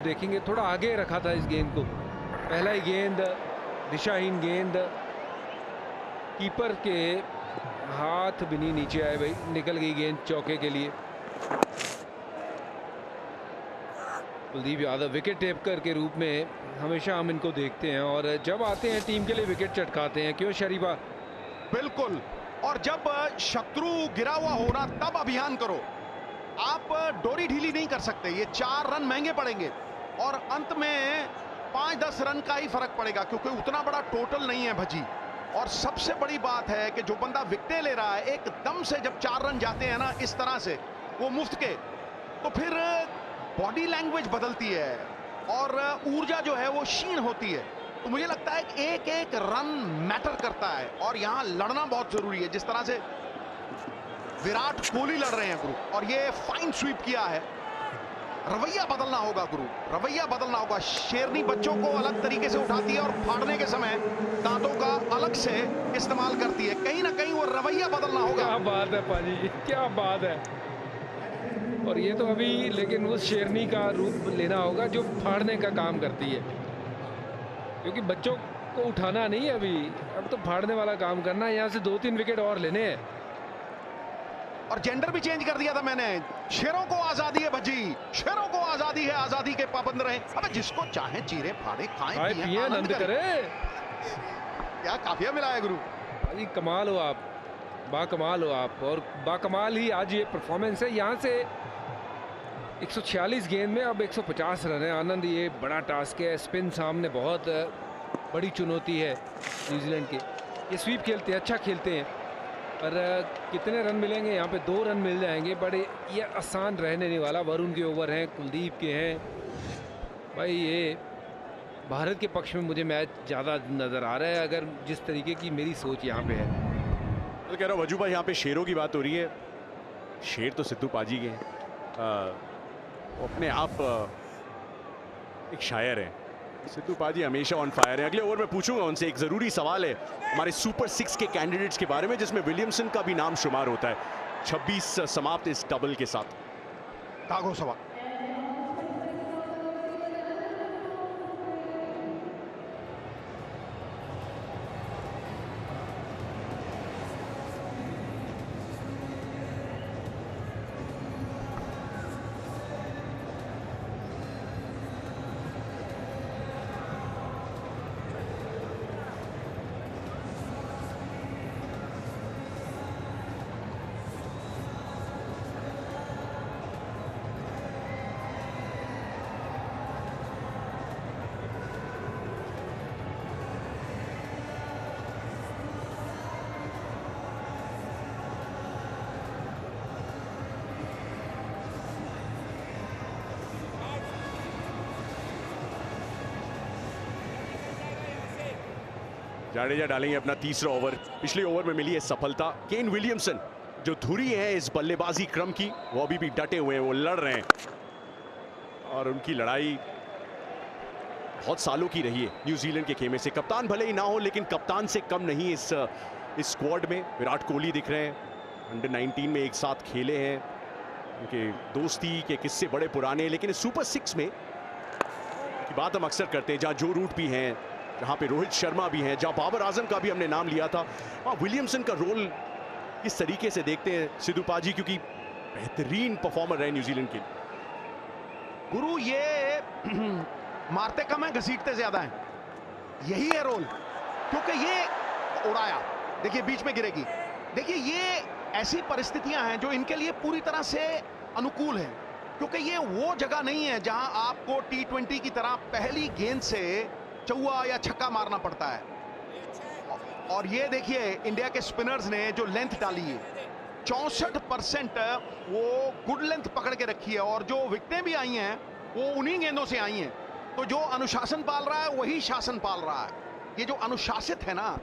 देखेंगे थोड़ा आगे रखा था इस गेंद को। पहला ही गेंद दिशाहीन गेंद, कीपर के हाथ भी नहीं नीचे आए भाई, निकल गई गेंद चौके के लिए। कुलदीप यादव विकेट टेकर के रूप में हमेशा हम इनको देखते हैं और जब आते हैं टीम के लिए विकेट चटकाते हैं, क्यों शरीफा? बिल्कुल, और जब शत्रु गिरा हुआ हो ना तब अभियान करो, आप डोरी ढीली नहीं कर सकते। ये 4 रन महंगे पड़ेंगे और अंत में 5-10 रन का ही फर्क पड़ेगा क्योंकि उतना बड़ा टोटल नहीं है भजी। और सबसे बड़ी बात है कि जो बंदा विकेट ले रहा है एकदम से जब 4 रन जाते हैं ना इस तरह से वो मुफ्त के, तो फिर बॉडी लैंग्वेज बदलती है और ऊर्जा जो है वो क्षीण होती है। तो मुझे लगता है कि एक एक रन मैटर करता है और यहां लड़ना बहुत जरूरी है। जिस तरह से विराट कोहली लड़ रहे हैं गुरु, और ये फाइन स्वीप किया है। रवैया बदलना होगा गुरु, रवैया बदलना होगा। शेरनी बच्चों को अलग तरीके से उठाती है और फाड़ने के समय दांतों का अलग से इस्तेमाल करती है। कहीं ना कहीं वो रवैया बदलना होगा। क्या बात है पाजी, क्या बात है। और ये तो अभी लेकिन उस शेरनी का रूप लेना होगा जो फाड़ने का काम करती है, क्योंकि बच्चों को उठाना नहीं है अभी, अब तो फाड़ने वाला काम करना है। यहाँ से 2-3 विकेट और लेने हैं। और जेंडर भी चेंज कर दिया था मैंने। शेरों को आजादी है भजी, शेरों को आजादी है, आजादी के पाबंद रहे। अबे जिसको चाहे चीरे फाड़े खाएं पिए आनंद करे। क्या काफिया मिला है गुरु। भाई कमाल हो आप, बाकमाल हो आप, और बाकमाल ही आज ये परफॉर्मेंस है। यहाँ से 146 गेंद में अब 150 रन है। आनंद, ये बड़ा टास्क है। स्पिन सामने बहुत बड़ी चुनौती है न्यूजीलैंड के। ये स्वीप खेलते हैं, अच्छा खेलते हैं, पर कितने रन मिलेंगे? यहाँ पे 2 रन मिल जाएंगे, बड़े ये आसान रहने नहीं वाला। वरुण के ओवर हैं, कुलदीप के हैं भाई। ये भारत के पक्ष में मुझे मैच ज़्यादा नज़र आ रहा है, अगर जिस तरीके की मेरी सोच यहाँ पे है। तो कह रहा हूँ वजू भाई, यहाँ पे शेरों की बात हो रही है। शेर तो सिद्धू पाजी के हैं, वो अपने आप एक शायर है। सिद्धू पाजी हमेशा ऑन फायर है। अगले ओवर में पूछूंगा उनसे एक जरूरी सवाल है हमारे सुपर 6 के कैंडिडेट्स के बारे में, जिसमें विलियमसन का भी नाम शुमार होता है। 26 समाप्त इस डबल के साथ। कागो सवाल। जाडेजा डालेंगे अपना तीसरा ओवर। पिछले ओवर में मिली है सफलता। केन विलियमसन जो धुरी है इस बल्लेबाजी क्रम की, वो अभी भी डटे हुए हैं, वो लड़ रहे हैं और उनकी लड़ाई बहुत सालों की रही है न्यूजीलैंड के खेमे से। कप्तान भले ही ना हो, लेकिन कप्तान से कम नहीं इस स्क्वाड में। विराट कोहली दिख रहे हैं, अंडर 19 में एक साथ खेले हैं, उनके दोस्ती के किस्से बड़े पुराने। लेकिन इस सुपर 6 में की बात हम अक्सर करते हैं, जहां जो रूट भी हैं, जहां पे रोहित शर्मा भी हैं, जहां बाबर आजम का भी हमने नाम लिया था, वहां विलियमसन का रोल इस तरीके से देखते हैं सिद्धू पाजी, क्योंकि बेहतरीन परफॉर्मर रहे न्यूजीलैंड के। गुरु ये मारते कम है, घसीटते ज्यादा है, यही है रोल। क्योंकि ये उड़ाया, देखिए बीच में गिरेगी। देखिए ये ऐसी परिस्थितियां हैं जो इनके लिए पूरी तरह से अनुकूल है, क्योंकि ये वो जगह नहीं है जहां आपको T20 की तरह पहली गेंद से चौका या छक्का मारना पड़ता है। और ये देखिए इंडिया के स्पिनर्स ने जो लेंथ डाली है, 64% वो गुड लेंथ पकड़ के रखी है, और जो विकेटें भी आई हैं वो उन्हीं गेंदों से आई हैं। तो जो अनुशासन पाल रहा है वही शासन पाल रहा है। ये जो अनुशासित है ना,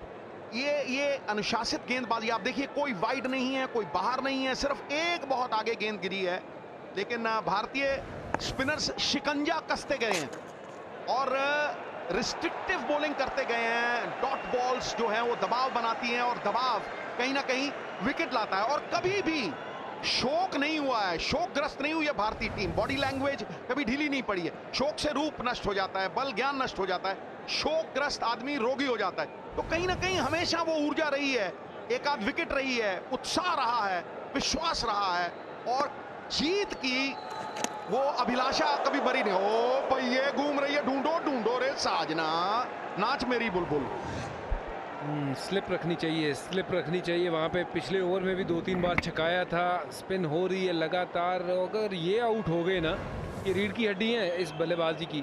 ये अनुशासित गेंदबाजी। आप देखिए कोई वाइड नहीं है, कोई बाहर नहीं है, सिर्फ एक बहुत आगे गेंद गिरी है, लेकिन भारतीय स्पिनर्स शिकंजा कसते गए हैं और रिस्ट्रिक्टिव बॉलिंग करते गए हैं। डॉट बॉल्स जो हैं वो दबाव बनाती हैं और दबाव कहीं ना कहीं विकेट लाता है। और कभी भी शोक नहीं हुआ है, शोकग्रस्त नहीं हुई है भारतीय टीम। बॉडी लैंग्वेज कभी ढीली नहीं पड़ी है। शोक से रूप नष्ट हो जाता है, बल ज्ञान नष्ट हो जाता है, शोकग्रस्त आदमी रोगी हो जाता है। तो कहीं ना कहीं हमेशा वो ऊर्जा रही है, एक आध विकेट रही है, उत्साह रहा है, विश्वास रहा है और जीत की वो अभिलाषा कभी मरी नहीं। ओ भाई ये घूम रही है, ढूंढो ढूंढो रे साजना, नाच मेरी बुलबुल। स्लिप रखनी चाहिए, स्लिप रखनी चाहिए वहाँ पे। पिछले ओवर में भी 2-3 बार छकाया था। स्पिन हो रही है लगातार। अगर ये आउट हो गए ना, ये रीढ़ की हड्डी है इस बल्लेबाजी की,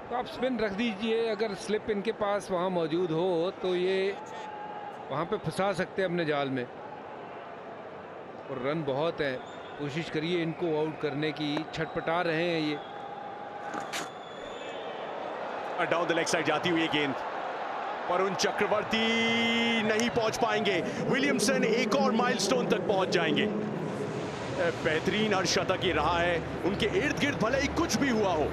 तो आप स्पिन रख दीजिए। अगर स्लिप इनके पास वहाँ मौजूद हो तो ये वहाँ पे फंसा सकते हैं अपने जाल में। और रन बहुत है, कोशिश करिए इनको आउट करने की। छटपटा रहे हैं ये। डाउन द लेग साइड जाती हुई गेंद, वरुण चक्रवर्ती नहीं पहुंच पाएंगे। विलियमसन एक और माइलस्टोन तक पहुंच जाएंगे। बेहतरीन अर्धशतक ये रहा है। उनके इर्द गिर्द भले ही कुछ भी हुआ हो,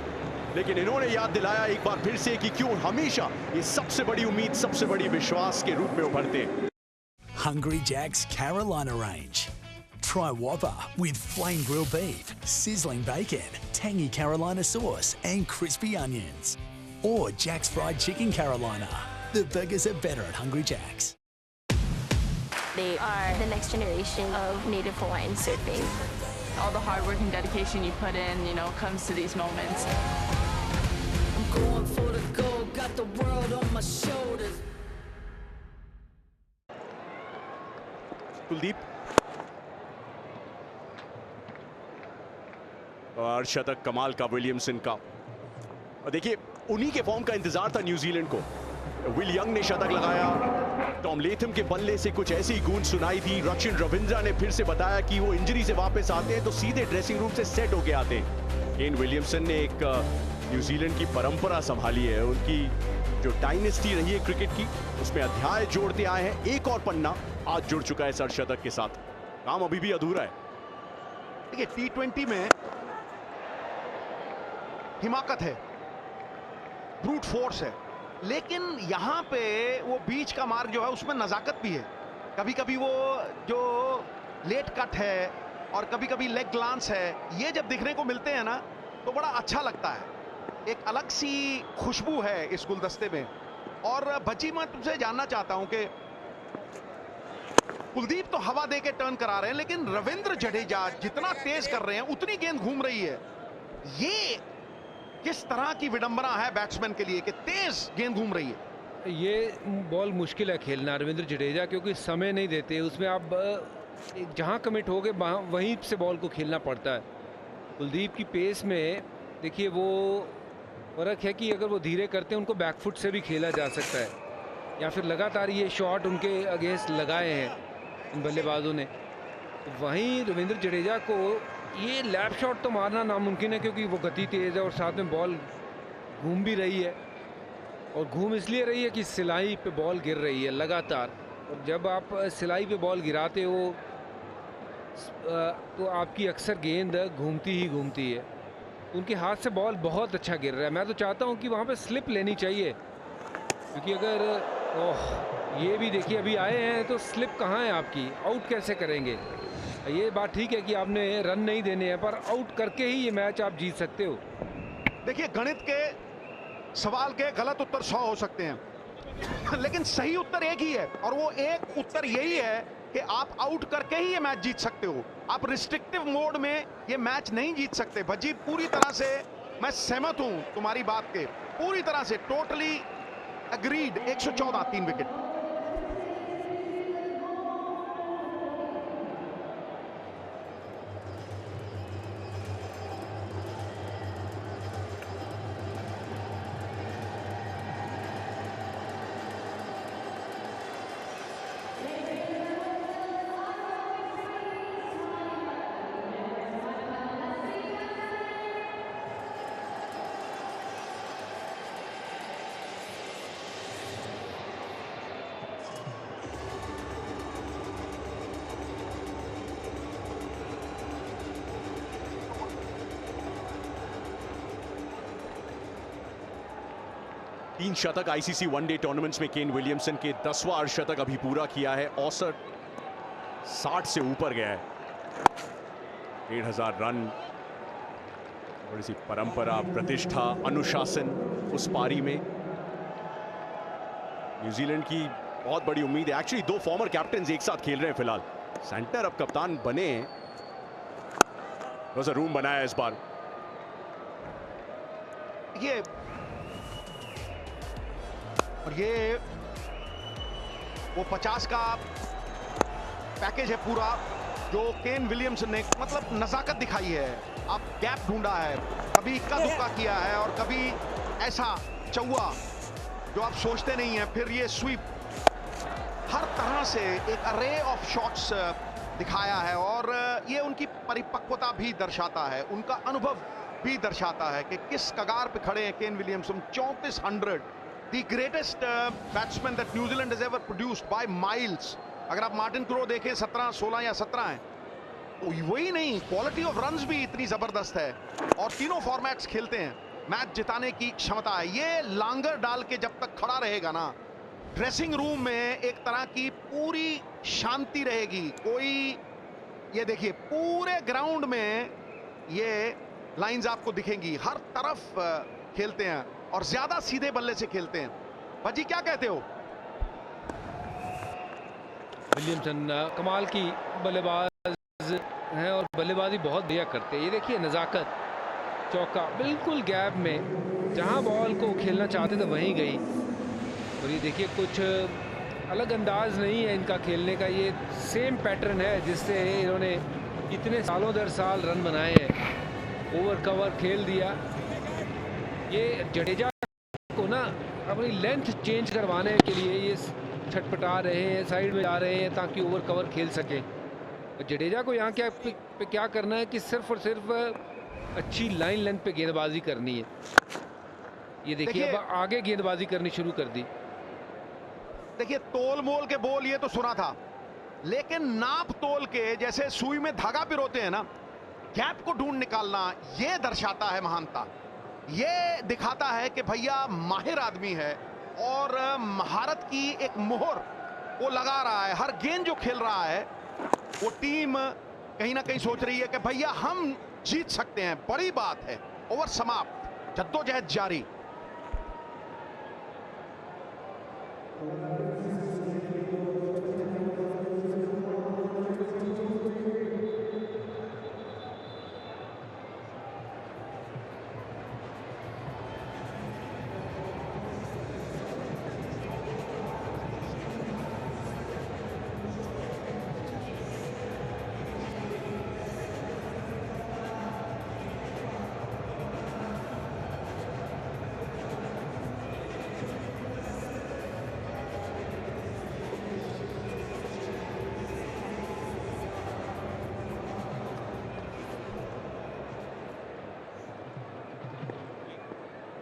लेकिन इन्होंने याद दिलाया एक बार फिर से कि क्यों हमेशा ये सबसे बड़ी उम्मीद, सबसे बड़ी विश्वास के रूप में उभरते हैं। Hungry Jack's Carolina range. Try Whopper with flame grilled beef, sizzling bacon, tangy Carolina sauce and crispy onions. Or Jack's fried chicken Carolina. The burgers are better at Hungry Jack's. They are the next generation of native Hawaiian surfing. All the hard work and dedication you put in, comes to these moments. I'm going for the gold, got the world on my shoulders. Kuldeep और शतक कमाल का Williamson का। और देखिए उन्हीं के form का इंतजार था न्यूजीलैंड को। विल यंग ने शतक लगाया, टॉम लेथम के बल्ले से कुछ ऐसी गूंज सुनाई थी। रचिन रविंद्रा ने फिर से बताया कि वो इंजरी से वापस आते हैं तो सीधे ड्रेसिंग रूम से सेट होके आते हैं। केन विलियमसन ने एक न्यूजीलैंड की परंपरा संभाली है। उनकी जो डायनेस्टी रही है क्रिकेट की, उसमें अध्याय जोड़ते आए हैं। एक और पन्ना आज जुड़ चुका है अर्धशतक के साथ। काम अभी भी अधूरा है। देखिए T20 में हिमाकत है, ब्रूट फोर्स है, लेकिन यहां पे वो बीच का मार्ग जो है उसमें नजाकत भी है। कभी कभी वो जो लेट कट है और कभी कभी लेग ग्लांस है, ये जब दिखने को मिलते हैं ना तो बड़ा अच्छा लगता है। एक अलग सी खुशबू है इस गुलदस्ते में। और बची मैं तुमसे जानना चाहता हूं कि कुलदीप तो हवा दे के टर्न करा रहे हैं, लेकिन रविंद्र जडेजा जितना तेज कर रहे हैं उतनी गेंद घूम रही है। ये किस तरह की विडंबना है बैट्समैन के लिए कि तेज गेंद घूम रही है। ये बॉल मुश्किल है खेलना रविंद्र जडेजा, क्योंकि समय नहीं देते उसमें। आप जहां कमिट हो गए वहीं से बॉल को खेलना पड़ता है। कुलदीप की पेस में देखिए वो फर्क है कि अगर वो धीरे करते हैं उनको बैकफुट से भी खेला जा सकता है, या फिर लगातार ये शॉट उनके अगेंस्ट लगाए हैं इन बल्लेबाजों ने। तो वहीं रविंद्र जडेजा को ये लैप शॉट तो मारना नामुमकिन है, क्योंकि वो गति तेज है और साथ में बॉल घूम भी रही है। और घूम इसलिए रही है कि सिलाई पे बॉल गिर रही है लगातार। और जब आप सिलाई पे बॉल गिराते हो तो आपकी अक्सर गेंद घूमती ही घूमती है। उनके हाथ से बॉल बहुत अच्छा गिर रहा है। मैं तो चाहता हूं कि वहां पे स्लिप लेनी चाहिए, क्योंकि अगर ये भी देखिए अभी आए हैं तो स्लिप कहाँ है आपकी, आउट कैसे करेंगे। ये बात ठीक है कि आपने रन नहीं देने हैं, पर आउट करके ही ये मैच आप जीत सकते हो। देखिए गणित के सवाल के गलत उत्तर 100 हो सकते हैं, लेकिन सही उत्तर एक ही है, और वो एक उत्तर यही है कि आप आउट करके ही ये मैच जीत सकते हो। आप रिस्ट्रिक्टिव मोड में ये मैच नहीं जीत सकते। भज्जी पूरी तरह से मैं सहमत हूं तुम्हारी बात के, पूरी तरह से टोटली अग्रीड। 114 3 विकेट। तीन शतक आईसीसी वनडे टूर्नामेंट्स में केन विलियमसन के 10वां अर्धशतक अभी पूरा किया है। औसत 60 से ऊपर गया है। 1,500 रन, थोड़ी सी परंपरा, प्रतिष्ठा, अनुशासन उस पारी में। न्यूजीलैंड की बहुत बड़ी उम्मीद है। एक्चुअली 2 फॉर्मर कैप्टन एक साथ खेल रहे हैं फिलहाल। सेंटर अब कप्तान बने हैं, थोड़ा सा रूम बनाया इस बार। ये वो 50 का पैकेज है पूरा जो केन विलियमसन ने मतलब नजाकत दिखाई है। अब गैप ढूंढा है, कभी इक्का दुक्का किया है और कभी ऐसा चौवा जो आप सोचते नहीं है। फिर ये स्वीप, हर तरह से एक अरे ऑफ शॉट्स दिखाया है और ये उनकी परिपक्वता भी दर्शाता है, उनका अनुभव भी दर्शाता है कि किस कगार पे खड़े हैं Kane Williamson. 3400, the greatest batsman that New Zealand has ever produced by miles. अगर आप मार्टिन क्रो देखें 17, 16 या 17 हैं, वही नहीं, क्वालिटी ऑफ रन्स भी इतनी जबरदस्त है और तीनों फॉर्मेट्स खेलते हैं। मैच जिताने की क्षमता है। ये लांगर डाल के जब तक खड़ा रहेगा ना, ड्रेसिंग रूम में एक तरह की पूरी शांति रहेगी। कोई, ये देखिए पूरे ग्राउंड में ये लाइंस आपको दिखेंगी, हर तरफ खेलते हैं और ज्यादा सीधे बल्ले से खेलते हैं। भाजी क्या कहते हो? विलियमसन कमाल की बल्लेबाज हैं और बल्लेबाजी बहुत बढ़िया करते हैं। ये देखिए नज़ाकत, चौका बिल्कुल गैप में, जहां बॉल को खेलना चाहते थे वहीं गई। और ये देखिए कुछ अलग अंदाज नहीं है इनका खेलने का, ये सेम पैटर्न है जिससे इन्होंने इतने सालों दर साल रन बनाए हैं। ओवर कवर खेल दिया। ये जडेजा को ना अपनी लेंथ चेंज करवाने के लिए ये छटपटा रहे हैं, साइड में जा रहे हैं ताकि ओवर कवर खेल सकें। जडेजा को यहाँ क्या करना है कि सिर्फ और सिर्फ अच्छी लाइन लेंथ पे गेंदबाजी करनी है। ये देखिए अब आगे गेंदबाजी करनी शुरू कर दी। देखिए तोल मोल के बोल ये तो सुना था, लेकिन नाप तोल के जैसे सुई में धागा पिरोते हैं ना, गैप को ढूंढ निकालना, ये दर्शाता है महानता। ये दिखाता है कि भैया माहिर आदमी है और महारत की एक मोहर वो लगा रहा है। हर गेंद जो खेल रहा है वो टीम कहीं ना कहीं सोच रही है कि भैया हम जीत सकते हैं, बड़ी बात है। ओवर समाप्त, जद्दोजहद जारी।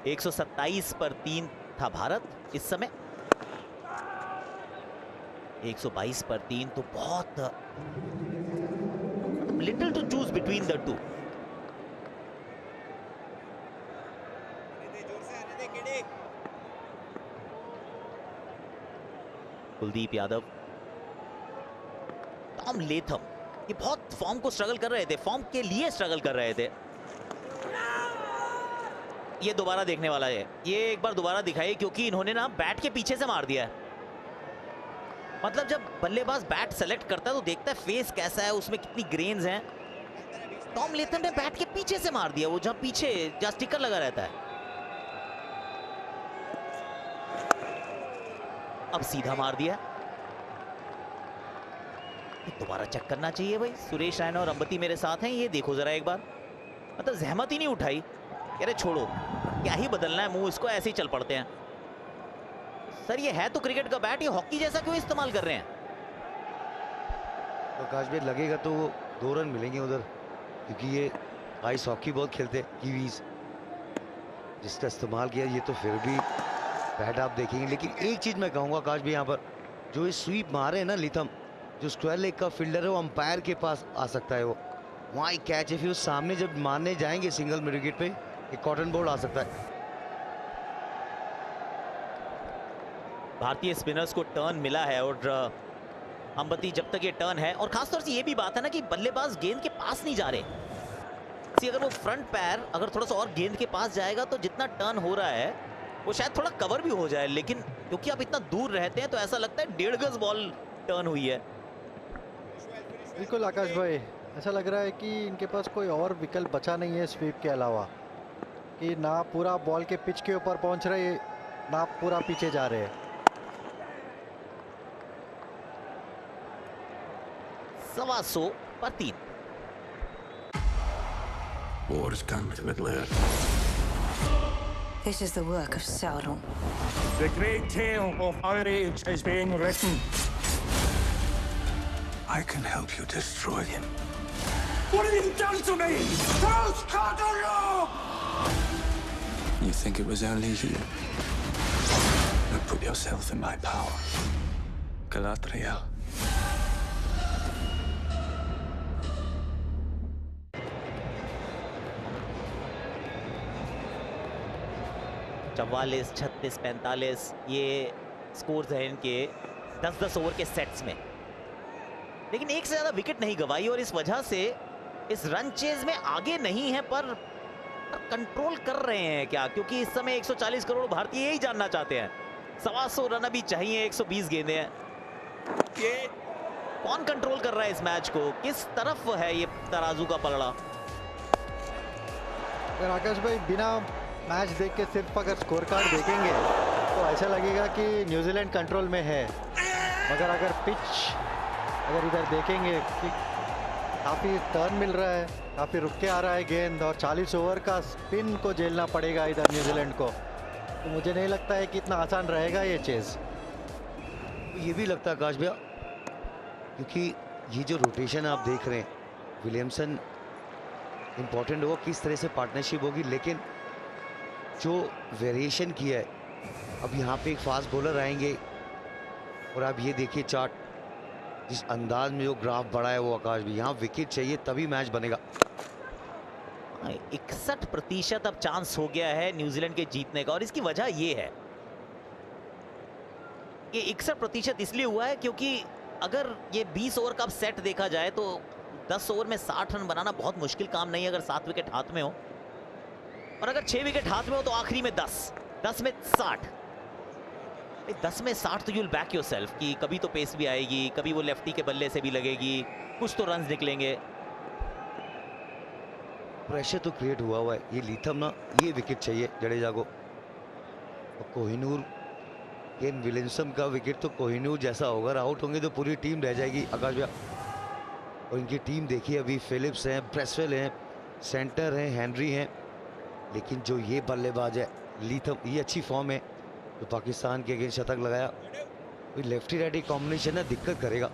है 127 पर 3 था भारत इस समय। 122 पर 3 तो बहुत little to choose between the two. Kuldeep Yadav, Tom Latham, ये बहुत फॉर्म को स्ट्रगल कर रहे थे, फॉर्म के लिए स्ट्रगल कर रहे थे। ये दोबारा देखने वाला है, ये एक बार दोबारा दिखाइए क्योंकि इन्होंने ना बैट के पीछे से मार दिया है। मतलब जब बल्लेबाज बैट सेलेक्ट करता है तो देखता है फेस कैसा है, उसमें कितनी ग्रेन्स हैं। टॉम लेथम ने बैट के पीछे से मार दिया, वो जहां पीछे जहां स्टिकर लगा रहता है। अब सीधा मार दिया। दोबारा चेक करना चाहिए भाई। सुरेश रैना और अंबती मेरे साथ हैं, ये देखो जरा एक बार। मतलब जहमत ही नहीं उठाई, अरे छोड़ो क्या ही बदलना है मुंह, इसको ऐसे ही चल पड़ते हैं। सर ये है तो क्रिकेट का बैट, ये हॉकी जैसा क्यों इस्तेमाल कर रहे हैं? प्रकाश भाई लगेगा तो 2 रन मिलेंगे उधर, क्योंकि ये आइस हॉकी बहुत खेलते हैं कीवीज, जिसका इस्तेमाल किया। ये तो फिर भी बैट आप देखेंगे। लेकिन एक चीज मैं कहूंगा आकाश भाई, यहाँ पर जो ये स्वीप मारे हैं ना लिथम, जो स्क्वायर लेग का फील्डर है वो अंपायर के पास आ सकता है, वो वहाँ एक कैच है, फिर उस सामने जब मारने जाएंगे सिंगल मिड विकेट पे एक कॉटन बॉल आ सकता है। भारतीय स्पिनर्स को टर्न मिला है और अंबती जब तक ये टर्न है, और खासतौर से ये भी बात है ना कि बल्लेबाज गेंद के पास नहीं जा रहे। सी अगर वो फ्रंट पैर अगर थोड़ा सा और गेंद के पास जाएगा तो जितना टर्न हो रहा है वो शायद थोड़ा कवर भी हो जाए, लेकिन क्योंकि आप इतना दूर रहते हैं तो ऐसा लगता है 1.5 गज बॉल टर्न हुई है। बिल्कुल आकाश भाई, ऐसा लग रहा है कि इनके पास कोई और विकल्प बचा नहीं है स्वीप के अलावा, कि ना पूरा बॉल के पिच के ऊपर पहुंच रहे ना पूरा पीछे जा रहे हैं। 125 पर 3। War has come to Middle-earth. This is the work of Sauron. The great tale of our age is being written. I can help you destroy him. What have you done to me? Those Cardinal! You think it was only you? Now put yourself in my power. Galadriel. चवालीस, 36, 45 ये scores हैं इनके 10-10 over के sets में, लेकिन एक से ज्यादा विकेट नहीं गवाई और इस वजह से इस रन चेज में आगे नहीं है, पर कंट्रोल कर रहे हैं क्या? क्योंकि इस समय 140 करोड़ भारतीय यही जानना चाहते हैं। 125 रन अभी चाहिए, 120 गेंदें हैं। ये कौन कंट्रोल कर रहा है इस मैच को? किस तरफ है ये तराजू का पलड़ा? अगर आकाश भाई बिना मैच देख के सिर्फ अगर स्कोर कार्ड देखेंगे तो ऐसा लगेगा कि न्यूजीलैंड कंट्रोल में है, मगर अगर पिच अगर इधर देखेंगे कि काफ़ी टर्न मिल रहा है, काफ़ी रुक के आ रहा है गेंद, और 40 ओवर का स्पिन को झेलना पड़ेगा इधर न्यूजीलैंड को, तो मुझे नहीं लगता है कि इतना आसान रहेगा ये चेज। ये भी लगता है आकाश भैया, क्योंकि ये जो रोटेशन आप देख रहे हैं, विलियमसन इंपॉर्टेंट होगा, किस तरह से पार्टनरशिप होगी, लेकिन जो वेरिएशन किया है, अब यहाँ पे एक फास्ट बॉलर आएंगे और आप ये देखिए चार्ट, जिस अंदाज में जो ग्राफ बढ़ा है वो आकाश भी, यहाँ विकेट चाहिए तभी मैच बनेगा। 61% अब चांस हो गया है न्यूजीलैंड के जीतने का, और इसकी वजह ये है, ये 61% इसलिए हुआ है क्योंकि अगर ये 20 ओवर का अब सेट देखा जाए तो 10 ओवर में 60 रन बनाना बहुत मुश्किल काम नहीं है अगर 7 विकेट हाथ में हो, और अगर 6 विकेट हाथ में हो तो आखिरी में 10 में 60। 10 में 60 तो यूल बैक योरसेल्फ कि कभी तो पेस भी आएगी, कभी वो लेफ्टी के बल्ले से भी लगेगी, कुछ तो रन्स निकलेंगे। प्रेशर तो क्रिएट हुआ है। ये लीथम ना, ये विकेट चाहिए जडेजा को, और कोहिनूर केन विलियमसन का विकेट तो कोहिनूर जैसा होगा, आउट होंगे तो पूरी टीम रह जाएगी आकाश भैया। और इनकी टीम देखिए, अभी फिलिप्स हैं, ब्रेसवेल हैं, सेंटर हैं, हेनरी हैं, लेकिन जो ये बल्लेबाज है लीथम, ये अच्छी फॉर्म है, तो पाकिस्तान के अगेंस्ट शतक लगाया, लेफ्टी राइटी कॉम्बिनेशन ना दिक्कत करेगा।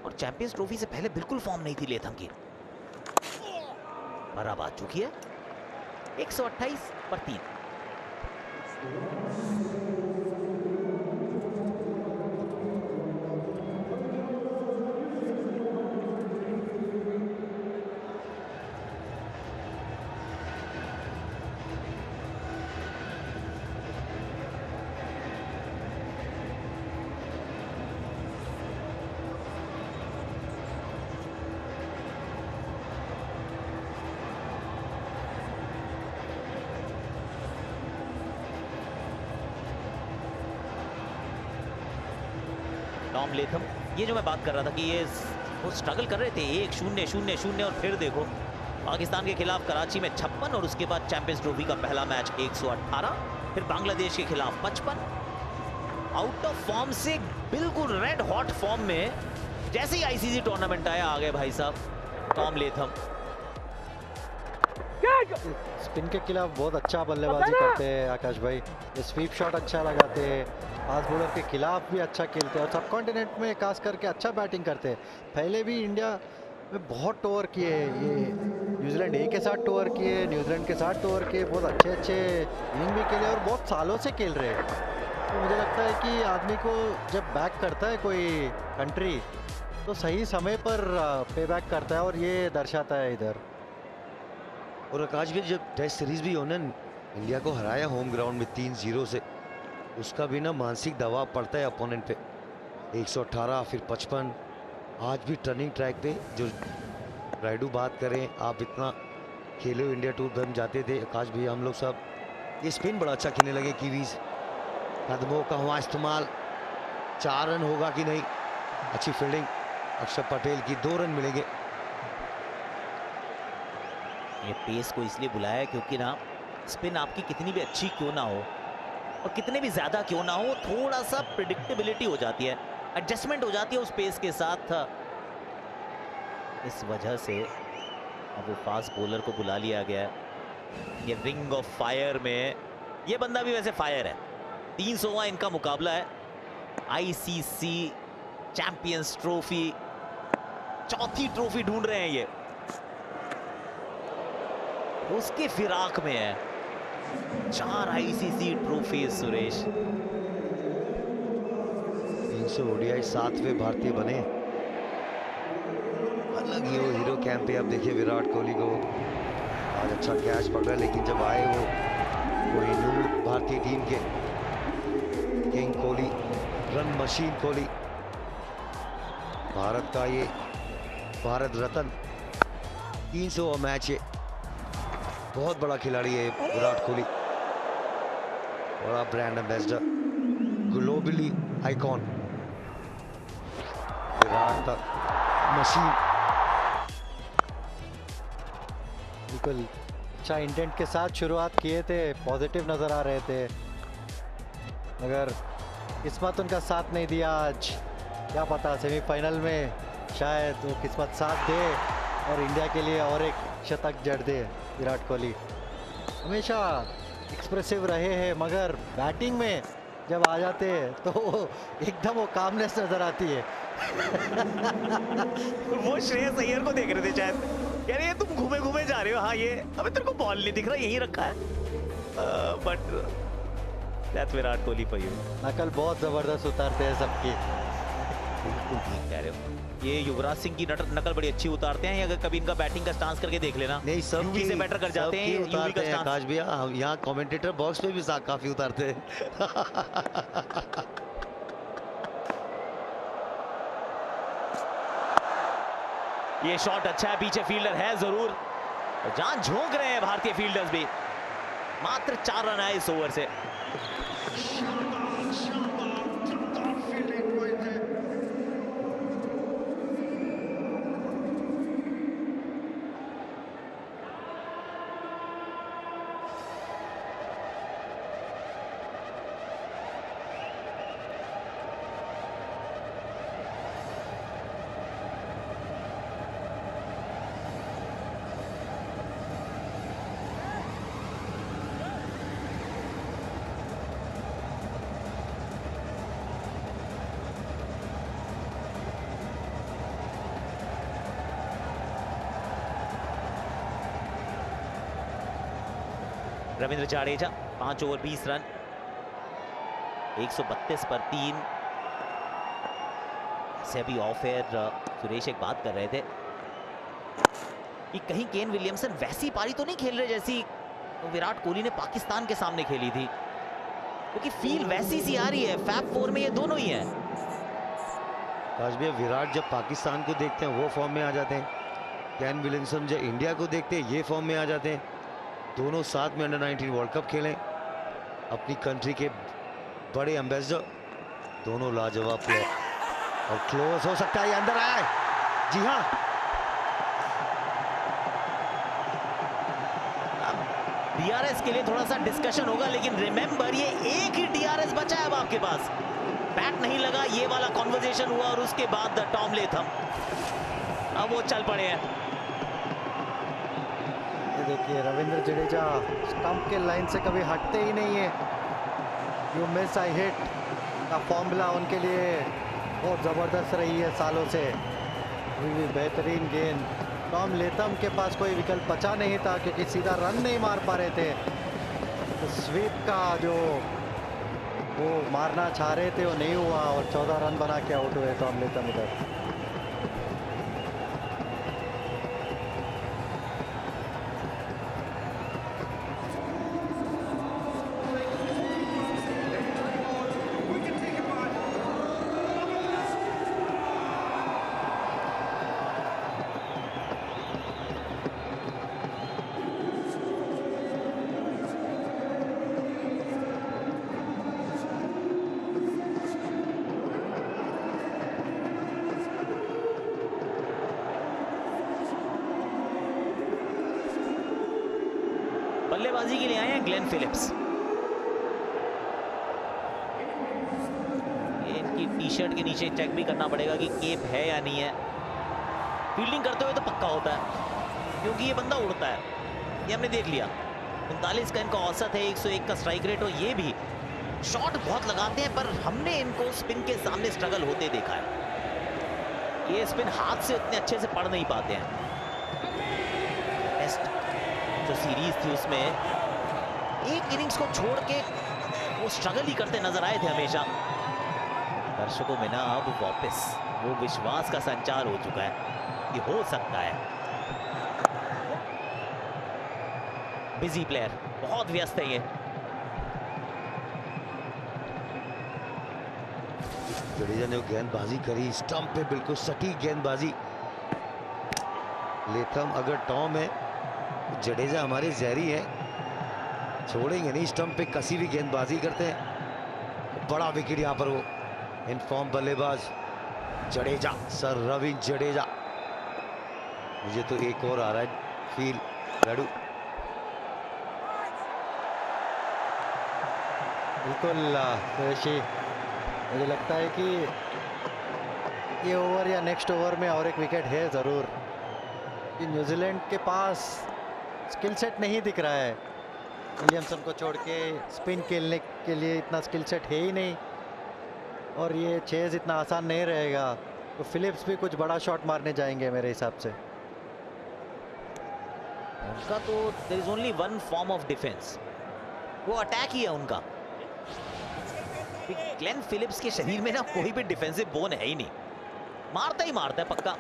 और चैंपियंस ट्रॉफी से पहले बिल्कुल फॉर्म नहीं थी लेथम की, पर अब आ चुकी है। 128 पर 3। टॉम लेथम, ये जो मैं बात कर रहा था कि ये वो स्ट्रगल कर रहे थे, 1-0-0-0 और फिर देखो पाकिस्तान के खिलाफ कराची में 56 और उसके बाद चैंपियंस ट्रॉफी का पहला मैच 118, फिर बांग्लादेश के खिलाफ 55। आउट ऑफ फॉर्म से बिल्कुल रेड हॉट फॉर्म में, जैसे ही आईसीसी टूर्नामेंट आया आ गए भाई साहब टॉम लेथम। स्पिन के खिलाफ बहुत अच्छा बल्लेबाजी करते हैं आकाश भाई, ये स्वीप शॉट अच्छा लगाते हैं, फास्ट बॉलर के खिलाफ भी अच्छा खेलते हैं, और सब कॉन्टिनेंट में खास करके अच्छा बैटिंग करते हैं। पहले भी इंडिया में बहुत टोवर किए, ये न्यूजीलैंड ए के साथ टोवर किए, न्यूजीलैंड के साथ टोवर किए, बहुत अच्छे अच्छे इनिंग भी खेले और बहुत सालों से खेल रहे हैं। तो मुझे लगता है कि आदमी को जब बैक करता है कोई कंट्री तो सही समय पर पे बैक करता है, और ये दर्शाता है इधर। और आकाश भी जब टेस्ट सीरीज भी हो ना, इंडिया को हराया होम ग्राउंड में 3-0 से, उसका भी ना मानसिक दबाव पड़ता है अपोनेंट पे। 118 फिर 55। आज भी टर्निंग ट्रैक पे जो राइडू बात करें, आप इतना खेले हो, इंडिया टूर में जाते थे आकाश भी, हम लोग सब, ये स्पिन बड़ा अच्छा खेलने लगे कीवीज। कदमों का हुआ इस्तेमाल, 4 रन होगा कि नहीं। अच्छी फील्डिंग अक्षर पटेल की, 2 रन मिलेंगे। ये पेस को इसलिए बुलाया क्योंकि ना स्पिन आपकी कितनी भी अच्छी क्यों ना हो और कितने भी ज्यादा क्यों ना हो, थोड़ा सा प्रिडिक्टेबिलिटी हो जाती है, एडजस्टमेंट हो जाती है उस पेस के साथ। इस वजह से अब वो फास्ट बॉलर को बुला लिया गया है। ये रिंग ऑफ फायर में ये बंदा भी वैसे फायर है। 300वां इनका मुकाबला है, आईसीसी चैंपियंस ट्रॉफी, चौथी ट्रॉफी ढूंढ रहे हैं ये, उसके फिराक में है। 4 आईसीसी ट्रॉफी सुरेश। 300 ओडीआई 7वें भारतीय बने। अलग ही वो हीरो कैंप पे। अब देखिए विराट कोहली को आज अच्छा कैच पकड़ा, लेकिन जब आए वो कोहिनूर भारतीय टीम के king Kohli, run machine Kohli, Bharat का ये भारत रत्न, 300वां मैच है। बहुत बड़ा खिलाड़ी है विराट कोहली, बड़ा brand ambassador, globally icon, Virat का मशीन। बिल्कुल अच्छा इंटेंट के साथ शुरुआत किए थे, पॉजिटिव नजर आ रहे थे, मगर किस्मत उनका साथ नहीं दिया आज। क्या पता सेमीफाइनल में शायद वो किस्मत साथ दे और इंडिया के लिए और एक शतक जड़ दे। विराट कोहली हमेशा एक्सप्रेसिव रहे हैं, मगर बैटिंग में जब आ जाते हैं तो एकदम वो कामनेस नजर आती है। वो श्रेयस अय्यर को देख रहे थे शायद, कह रहे तुम घूमे घूमे जा रहे हो। हाँ ये अबे तेरे को बॉल नहीं दिख रहा, यही रखा है, but that's Virat Kohli for you. नकल बहुत जबरदस्त उतारते हैं सबकी। बिल्कुल ठीक कह रहे हो, ये युवराज सिंह की नकल बड़ी अच्छी उतारते हैं। अगर कभी इनका बैटिंग का स्टांस करके देख लेना, नहीं सब यूवी से बेटर कर जाते हैं। उतारते हैं आकाश भैया, यहाँ कमेंटेटर बॉक्स में भी काफी उतारते हैं। ये शॉट अच्छा है, पीछे फील्डर है जरूर, जान झोंक रहे हैं भारतीय फील्डर्स भी। मात्र 4 रन आए इस ओवर से। रविंद्र जाडेजा 5 ओवर 20 रन, 132 पर 3। से अभी ऑफ एयर सुरेश एक बात कर रहे थे कि कहीं केन विलियमसन वैसी पारी तो नहीं खेल रहे जैसी विराट कोहली ने पाकिस्तान के सामने खेली थी, क्योंकि फील वैसी सी आ रही है। फैब 4 में ये दोनों ही हैं। काश भैया विराट जब पाकिस्तान को देखते हैं वो फॉर्म में आ जाते हैं, केन विलियमसन जब इंडिया को देखते हैं ये फॉर्म में आ जाते हैं। दोनों साथ में अंडर-19 वर्ल्ड कप खेलें, अपनी कंट्री के बड़े एम्बेसडर, दोनों लाजवाब प्लेयर। और क्लोज हो सकता है, ये अंदर आया है। जी हाँ, डीआरएस के लिए थोड़ा सा डिस्कशन होगा, लेकिन रिमेंबर ये एक ही डीआरएस बचा है अब आपके पास। बैट नहीं लगा, ये वाला कॉन्वर्सेशन हुआ और उसके बाद टॉम लेथम अब वो चल पड़े हैं। देखिए रविंद्र जडेजा स्टंप के लाइन से कभी हटते ही नहीं है। यू मिस आई हिट का फॉर्मूला उनके लिए बहुत ज़बरदस्त रही है सालों से। बेहतरीन गेंद, टॉम लेथम के पास कोई विकल्प बचा नहीं था क्योंकि सीधा रन नहीं मार पा रहे थे। तो स्वीप का जो वो मारना चाह रहे थे वो नहीं हुआ और 14 रन बना के आउट हुए टॉम लेथम इधर। बल्लेबाजी के लिए आए हैं ग्लेन फिलिप्स। इनकी टी-शर्ट के नीचे चेक भी करना पड़ेगा कि केप है या नहीं है। फील्डिंग करते हुए तो पक्का होता है क्योंकि ये बंदा उड़ता है, ये हमने देख लिया। 39 का इनका औसत है, 101 का स्ट्राइक रेट, और ये भी शॉट बहुत लगाते हैं, पर हमने इनको स्पिन के सामने स्ट्रगल होते देखा है। ये स्पिन हाथ से उतने अच्छे से पढ़ नहीं पाते हैं। टेस्ट जो सीरीज थी उसमें एक इनिंग्स को छोड़ के वो स्ट्रगल ही करते नजर आए थे हमेशा। दर्शकों में ना अब वापस वो विश्वास का संचार हो चुका है कि हो सकता है। बिजी प्लेयर, बहुत व्यस्त है ये। जडेजा ने गेंदबाजी करी, स्टंप पे बिल्कुल सटीक गेंदबाजी। लेथम अगर टॉम है, जडेजा हमारे जहरी है, छोड़ेंगे नहीं। स्टंप पे कसी भी गेंदबाजी करते हैं। बड़ा विकेट यहाँ पर वो इनफॉर्म बल्लेबाज जडेजा, सर रविंद्र जडेजा। मुझे तो एक और आ रहा है फील, लड़ू। बिल्कुल ऋषि, मुझे लगता है कि ये ओवर या नेक्स्ट ओवर में और एक विकेट है ज़रूर, कि न्यूजीलैंड के पास स्किल सेट नहीं दिख रहा है। विलियमसन को छोड़ के स्पिन खेलने के लिए इतना स्किल सेट है ही नहीं, और ये चेज इतना आसान नहीं रहेगा। तो फिलिप्स भी कुछ बड़ा शॉट मारने जाएंगे मेरे हिसाब से। उनका तो there is only one form of defence, वो अटैक ही है उनका। ग्लेन फिलिप्स के शरीर में ना कोई भी डिफेंसिव बोन है ही नहीं, मारता ही मारता है पक्का,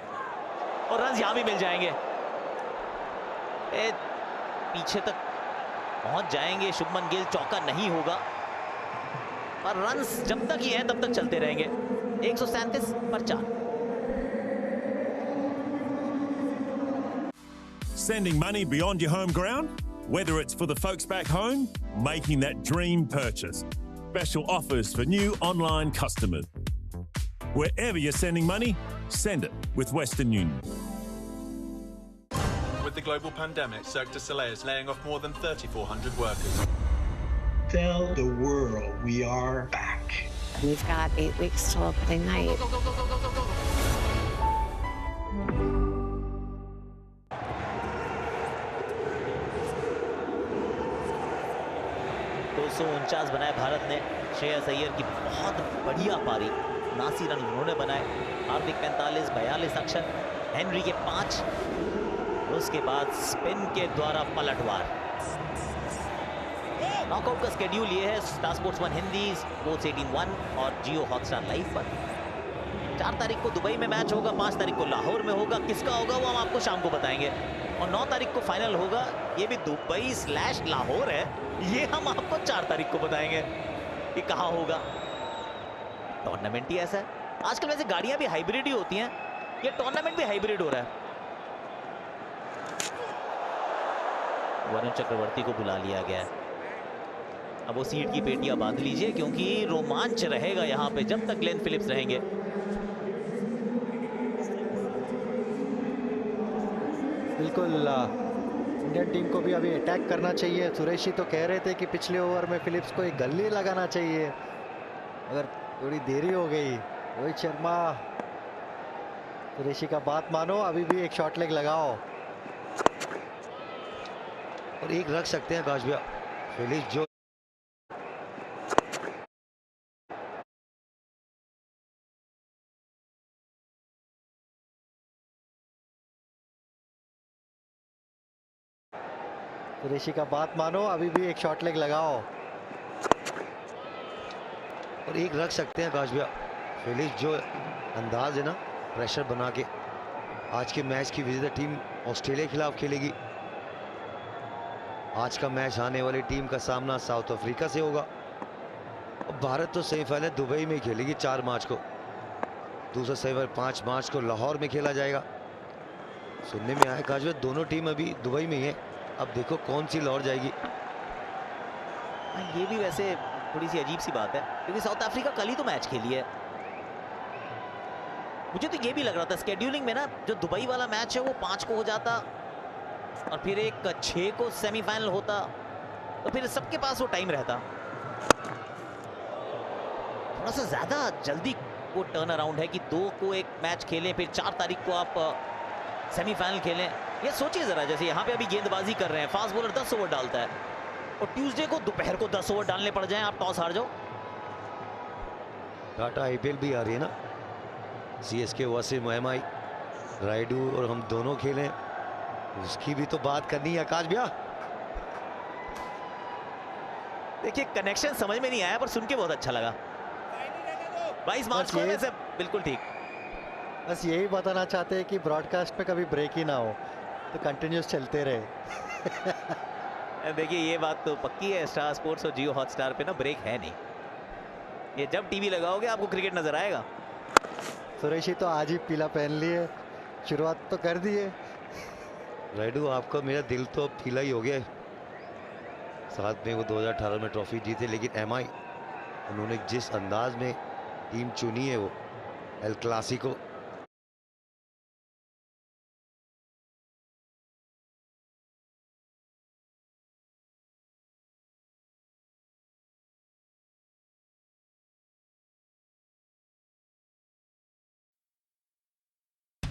और रन यहां भी मिल जाएंगे। पीछे तक पहुंच जाएंगे शुभमन गिल, चौका नहीं होगा, पर रन्स जब तक ही हैं तब तक चलते रहेंगे। 137 पर 4। Sending money beyond your home ground? Whether it's for the folks back home, making that dream purchase. Special offers for new online customers. Wherever you're sending money, send it with Western Union. With the global pandemic, Cirque du Soleil is laying off more than 3,400 workers. Tell the world we are back. We've got 8 weeks till opening night. बनाए भारत ने। श्रेयस अय्यर की बहुत बढ़िया पारी, 79 run उन्होंने बनाए। हार्दिक 45, 42 अक्षर, Henry के 5। उसके बाद स्पिन के द्वारा पलटवार। नॉकआउट का स्केड्यूल ये है स्टार स्पोर्ट्स 1 हिंदी, स्पोर्ट्स 18-1 और जियो हॉटस्टार लाइव पर। 4 तारीख को दुबई में मैच होगा, 5 तारीख को लाहौर में होगा। किसका होगा वो हम आपको शाम को बताएंगे, और 9 तारीख को फाइनल होगा। ये भी दुबई/लाहौर है, ये हम आपको 4 तारीख को बताएंगे कि कहां होगा। टूर्नामेंट ही ऐसा है आजकल। वैसे गाड़ियां भी हाइब्रिड ही होती हैं, ये टूर्नामेंट भी हाइब्रिड हो रहा है। वरुण चक्रवर्ती को बुला लिया गया है। अब वो सीट की पेटियां बांध लीजिए, क्योंकि रोमांच रहेगा यहां पे जब तक ग्लेन फिलिप्स रहेंगे। बिल्कुल, इंडियन टीम को भी अभी अटैक करना चाहिए। सुरेशी तो कह रहे थे कि पिछले ओवर में फिलिप्स को एक गल्ली लगाना चाहिए, अगर थोड़ी देरी हो गई। रोहित शर्मा, सुरेशी का बात मानो, अभी भी एक शॉर्ट लेग लगाओ। और एक रख सकते हैं आकाश भैया, फिलिप्स जो ऋषि का बात मानो, अभी भी एक शॉर्ट लेग लगाओ। और एक रख सकते हैं आकाश भैया, फिलिप्स जो अंदाज है ना प्रेशर बना के। आज के मैच की विजेता टीम ऑस्ट्रेलिया के खिलाफ खेलेगी। आज का मैच आने वाली टीम का सामना साउथ अफ्रीका से होगा। और भारत तो सेमीफाइनल दुबई में खेलेगी 4 मार्च को। दूसरा सेमीफाइनल 5 मार्च को लाहौर में खेला जाएगा। सुनने में आया आकाश भैया दोनों टीम अभी दुबई में ही है। अब देखो कौन सी लाहौर जाएगी। ये भी वैसे थोड़ी सी अजीब सी बात है, क्योंकि साउथ अफ्रीका कल ही तो मैच खेली है। मुझे तो ये भी लग रहा था स्केड्यूलिंग में ना, जो दुबई वाला मैच है वो 5 को हो जाता, और फिर एक 6 को सेमीफाइनल होता, तो फिर सबके पास वो टाइम रहता। थोड़ा सा ज्यादा जल्दी वो टर्न अराउंड है कि 2 को एक मैच खेलें, फिर 4 तारीख को आप सेमीफाइनल खेलें। ये सोचिए जरा, जैसे यहाँ पे अभी गेंदबाजी कर रहे हैं, फास्ट बॉलर 10 ओवर डालता है और ट्यूसडे को दोपहर को 10 ओवर डालने पड़ जाएं, आप टॉस हार जाओ। टाटा आईपीएल भी आ रही है ना, सीएसके वर्सेस एमआई, राइडू और हम दोनों खेलें, उसकी भी तो बात करनी है आकाश भैया। देखिए कनेक्शन समझ में नहीं आया पर सुन के बहुत अच्छा लगा। 22 मार्च को वैसे बिल्कुल ठीक। बस यही बताना चाहते हैं कि ब्रॉडकास्ट पे कभी ब्रेक ही ना हो, तो कंटिन्यूस चलते रहे। देखिए ये बात तो पक्की है, स्टार स्पोर्ट्स और जियो हॉटस्टार पे ना ब्रेक है नहीं। ये जब टीवी लगाओगे आपको क्रिकेट नजर आएगा। सुरेशी तो आज ही पीला पहन लिए, शुरुआत तो कर दी है। राइडू आपका मेरा दिल तो अब पीला ही हो गया है। साथ में वो 2018 में ट्रॉफी जीते, लेकिन एमआई उन्होंने जिस अंदाज में टीम चुनी है, वो El Clasico,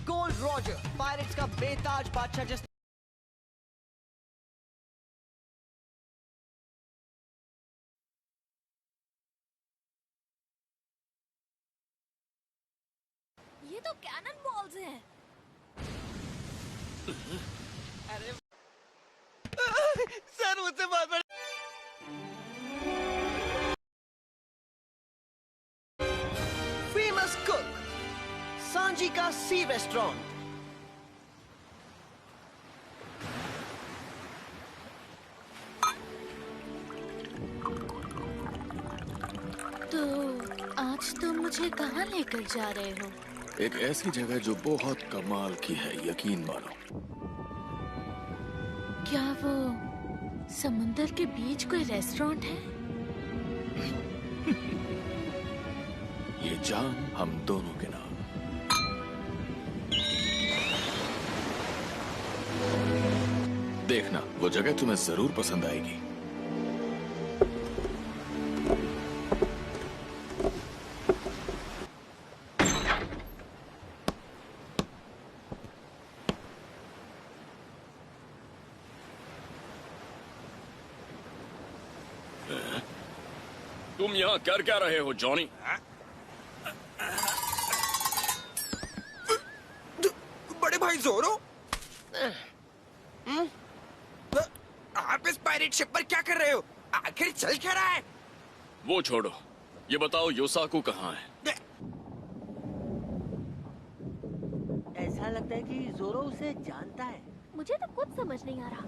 gold Roger pirates का बेताज बादशाह जिस ये तो कैनन बॉल्स हैं। अरे सर मुझसे बात बड़ी। फेमस कुक सांची का सी रेस्टोरेंट। तो आज तुम मुझे कहाँ लेकर जा रहे हो? एक ऐसी जगह जो बहुत कमाल की है, यकीन मानो। क्या वो समुंदर के बीच कोई रेस्टोरेंट है? ये जान हम दोनों के नाम। देखना वो जगह तुम्हें जरूर पसंद आएगी। तुम यहाँ कर क्या रहे हो जॉनी? बड़े भाई जोरो, आप इस पायरेट शिप पर क्या कर रहे हो? आखिर चल क्या रहा है? वो छोड़ो, ये बताओ योसाकू कहाँ है? ऐसा लगता है कि जोरो उसे जानता है। मुझे तो कुछ समझ नहीं आ रहा।